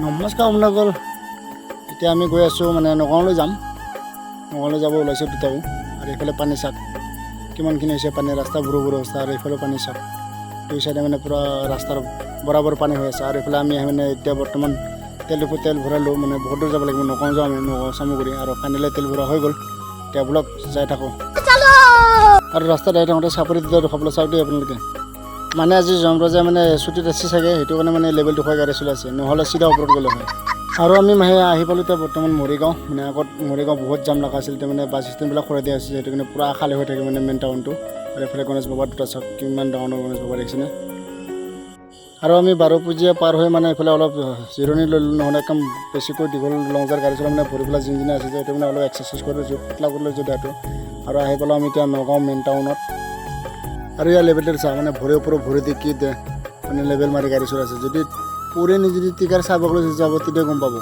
নমস্কাৰ আপোনালোকৰ এতিয়া আমি গৈ আছোঁ মানে নগাঁৱলৈ যাম। নগাঁৱলৈ যাব ওলাইছোঁ দুটাও। আৰু এইফালে পানী চাক কিমানখিনি হৈছে পানী, ৰাস্তা বুঢ়ো অৱস্থা। আৰু এইফালে পানী চাক দুই চাইডে মানে পূৰা ৰাস্তাৰ বৰাবৰ পানী হৈ আছে। আৰু এইফালে আমি মানে এতিয়া বৰ্তমান তেল ভৰালোঁ, মানে বহুত দূৰ যাব লাগিব। নগাঁও যাওঁ আমি, নগাঁও চামগুৰি। আৰু ফাইনেলি তেল ভৰা হৈ গ'ল। এতিয়া ব্লক যাই থাকোঁ আৰু ৰাস্তাত যাই থাকোঁতে চাপৰি দুটা ৰখাবলৈ চাওক দেই আপোনালোকে। মানে আজি যমৰাজে মানে ছুটীত আছে চাগে, সেইটো কাৰণে মানে লেভেলটো হয় গাড়ী চলাই আছে, নহ'লে চিধা ওপৰত গ'লে হয়। আৰু আমি আহি পালোঁ এতিয়া বৰ্তমান মৰিগাঁও। মানে আগত মৰিগাঁও বহুত জাম লগা আছিল, এতিয়া মানে বাছ ষ্টেণ্ডবিলাক খৰাই দিয়া হৈছে, সেইটো কাৰণে পূৰা খালী হৈ থাকে মানে মেইন টাউনটো। আৰু এইফালে গণেশ বাবা দুটা চাওক, কিমান ডাঙৰ গণেশ বাবা দেখিছেনে। আৰু আমি বাৰপুজীয়া পাৰ হৈ মানে এইফালে অলপ জিৰণি লৈ ল'লোঁ, নহ'লে একদম বেছিকৈ দীঘল লং জাৰ্ণি গাড়ী চলাই মানে ভৰি পেলাই জিনজিনা আছে যে, সেইটো মানে অলপ এক্সাৰচাইজ কৰি লৈছোঁ, পাতলা কৰি লৈছোঁ দেহাটো। আৰু আহি পালোঁ আমি এতিয়া নগাঁও মেইন টাউনত। আৰু ইয়াৰ লেভেলটো চা, মানে ভৰিৰ ওপৰত ভৰি দি কি মানে লেভেল মাৰি গাড়ী চলাইছে। যদি পৰে যদি টিকাৰ চাবকলৈ যাব তেতিয়া গম পাব।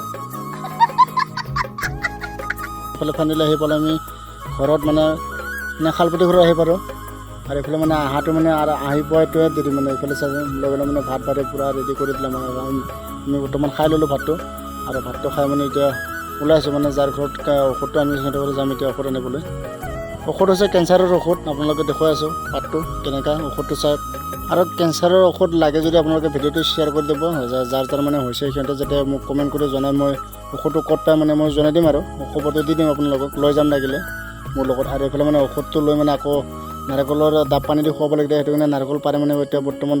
এইফালে ফাইনেলি আহি পালোঁ আমি ঘৰত, মানে খালপতি ঘৰত আহি পাৰোঁ। আৰু এইফালে মানে আহাটো মানে আৰু আহি পোৱাটোৱে দেৰি, মানে এইফালে চাব লগে মানে ভাত বাঢ়ি পূৰা ৰেডি কৰি দিলে। মানে আমি বৰ্তমান খাই ল'লোঁ ভাতটো, আৰু ভাতটো খাই মানে এতিয়া ওলাইছোঁ, মানে যাৰ ঘৰত ঔষধটো আমি সিহঁতৰ ঘৰত যাম এতিয়া ঔষধ আনিবলৈ। ঔষধ হৈছে কেঞ্চাৰৰ ঔষধ, আপোনালোকে দেখুৱাই আছোঁ পাতটো কেনেকুৱা ঔষধটো চাওক। আৰু কেঞ্চাৰৰ ঔষধ লাগে যদি আপোনালোকে ভিডিঅ'টো শ্বেয়াৰ কৰি দিব, যাৰ মানে হৈছে সিহঁতে যাতে মোক কমেণ্ট কৰি জনাই, মই ঔষধটো ক'ত পাই মানে মই জনাই দিম, আৰু ঔষধটো দি দিম আপোনালোকক, লৈ যাম লাগিলে মোৰ লগত। আৰু এইফালে মানে ঔষধটো লৈ মানে আকৌ নাৰিকলৰ ডাব পানী দি খুৱাব লাগে, সেইটো কাৰণে নাৰিকল পাৰে মানে এতিয়া বৰ্তমান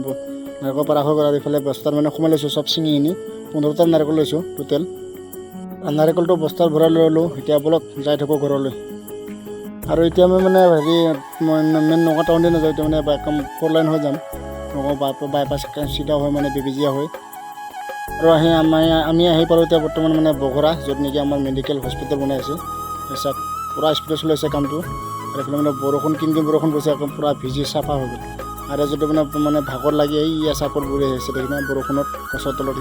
নাৰিকল পাৰা হৈ গ'ল। আৰু এইফালে বস্তাত মানে সোমাই লৈছোঁ চব ছিঙি কিনি, 15টা নাৰিকল লৈছোঁ টোটেল। নাৰিকলটো বস্তাত ভৰাই ল'লোঁ। এতিয়া বলক যাই থাকোঁ ঘৰলৈ। আৰু এতিয়া আমি মানে মেইন নগাঁও টাউনতে নাযাওঁ, এতিয়া মানে একদম 4 লাইন হৈ যাম, নগাঁও বাইপাছ চিধা হৈ মানে বেবেজীয়া হৈ। আৰু আমি আহি পালোঁ এতিয়া বৰ্তমান মানে বঘৰা, য'ত নেকি আমাৰ মেডিকেল হস্পিটেল বনাই আছে। চাওক পূৰা স্পীডত চলাইছে কামটো। আৰু এইফালে মানে বৰষুণ কিনকিন বৰষুণ পৰিছে, একদম পূৰা ভিজি চাফা হৈ গ'ল। আৰু যদি মানে ভাগৰ লাগি এই চাপত বহি আহিছে দেখিনা, বৰষুণত গছৰ তলত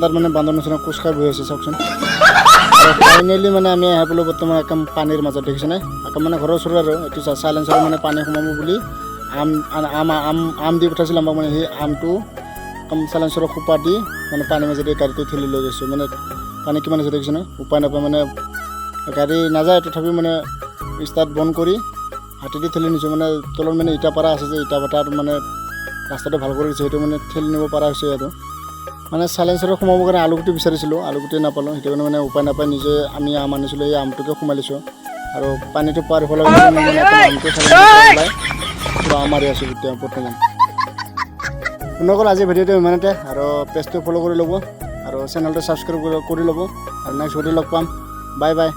তাত মানে বান্দৰ নিচিনা কোচ খাই বহি আছে চাওকচোন। আৰু ফাইনেলি মানে আমি আহি পালোঁ বৰ্তমান একদম পানীৰ মাজত, দেখিছেনে। আকৌ মানে ঘৰৰ ওচৰত আৰু এইটো চাইলেঞ্চাৰ মানে পানী সোমাব বুলি আম দি পঠাইছিল আমাক, মানে সেই আমটো একদম চাইলেঞ্চাৰৰ সোপা দি মানে পানীৰ মাজতে গাড়ীটো ঠেলি লৈ গৈছোঁ। মানে পানী কিমান আছে দেখিছেনে, উপায় নাপায়, মানে গাড়ী নাযায়, তথাপিও মানে ষ্টাৰ্ট বন্ধ কৰি হাতেদি ঠেলি নিছোঁ। মানে তলত মানে ইটা পাৰা আছে যে, ইটা ভাটাৰ মানে ৰাস্তাটো ভাল কৰি দিছে, সেইটো মানে ঠেলি নিব পৰা হৈছে। আৰু মানে চাইলেঞ্চাৰত সোমাবৰ কাৰণে আলুগুটি বিচাৰিছিলোঁ, আলুগুটি নাপালোঁ, সেইটো কাৰণে মানে উপায় নাপায় নিজে আমি আম আনিছিলোঁ, এই আমটোকে সোমাই লৈছোঁ। আৰু পানীটো পাৰ হ'লে আমটো ওলাই পূৰা মাৰি আছোঁ এতিয়া বৰ্তমান। আপোনালোকৰ আজি ভিডিঅ'টো ইমানতে, আৰু পেজটো ফ'ল' কৰি ল'ব, আৰু চেনেলটো ছাবস্ক্ৰাইব কৰি ল'ব। আৰু নেক্সট ভিডিঅ' লগ পাম, বাই বাই।